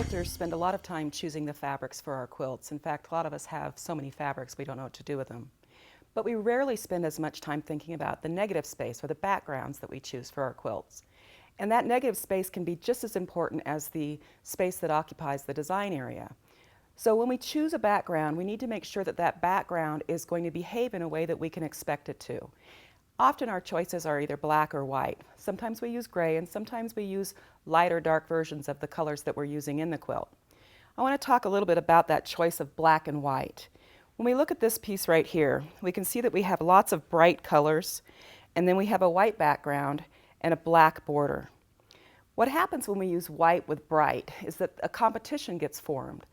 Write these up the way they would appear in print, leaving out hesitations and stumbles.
quilters spend a lot of time choosing the fabrics for our quilts. In fact, a lot of us have so many fabrics we don't know what to do with them. But we rarely spend as much time thinking about the negative space or the backgrounds that we choose for our quilts. And that negative space can be just as important as the space that occupies the design area. So when we choose a background, we need to make sure that that background is going to behave in a way that we can expect it to. Often our choices are either black or white. Sometimes we use gray, and sometimes we use light or dark versions of the colors that we're using in the quilt. I want to talk a little bit about that choice of black and white. When we look at this piece right here, we can see that we have lots of bright colors, and then we have a white background and a black border. What happens when we use white with bright is that a competition gets formed.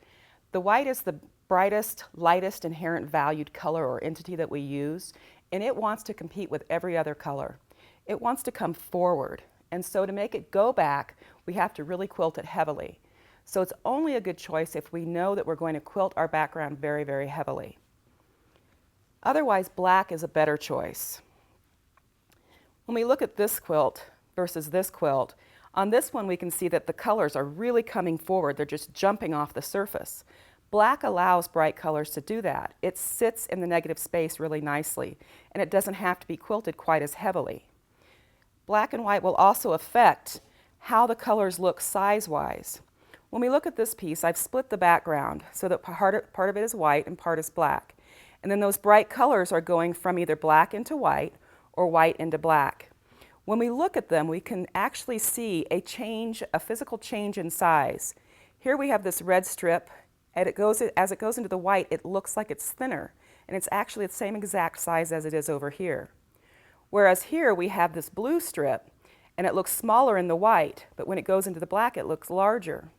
The white is the brightest, lightest inherent valued color or entity that we use, and it wants to compete with every other color. It wants to come forward, and so to make it go back, we have to really quilt it heavily. So it's only a good choice if we know that we're going to quilt our background very, very heavily. Otherwise, black is a better choice. When we look at this quilt versus this quilt, on this one we can see that the colors are really coming forward. They're just jumping off the surface. Black allows bright colors to do that. It sits in the negative space really nicely, and it doesn't have to be quilted quite as heavily. Black and white will also affect how the colors look size-wise. When we look at this piece, I've split the background so that part of it is white and part is black. And then those bright colors are going from either black into white or white into black. When we look at them, we can actually see a change, a physical change in size. Here we have this red strip, and as it goes into the white, it looks like it's thinner, and it's actually the same exact size as it is over here. Whereas here we have this blue strip, and it looks smaller in the white, but when it goes into the black, it looks larger.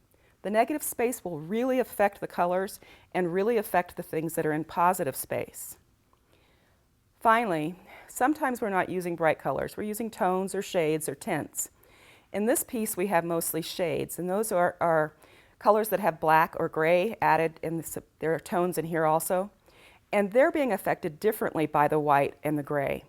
The negative space will really affect the colors and really affect the things that are in positive space. Finally, sometimes we're not using bright colors. We're using tones or shades or tints. In this piece, we have mostly shades, and those are colors that have black or gray added in there are tones in here also, and they're being affected differently by the white and the gray.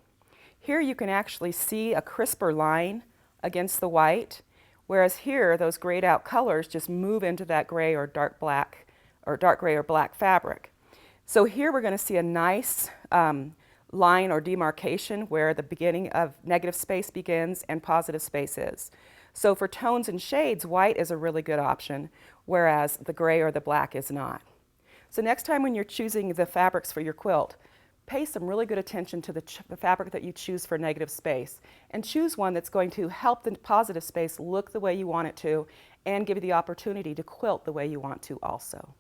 Here you can actually see a crisper line against the white, whereas here those grayed out colors just move into that gray or dark black or dark gray or black fabric. So here we're going to see a nice line or demarcation where the beginning of negative space begins and positive space is. So for tones and shades, white is a really good option, whereas the gray or the black is not. So next time when you're choosing the fabrics for your quilt, pay some really good attention to the fabric that you choose for negative space, and choose one that's going to help the positive space look the way you want it to and give you the opportunity to quilt the way you want to also.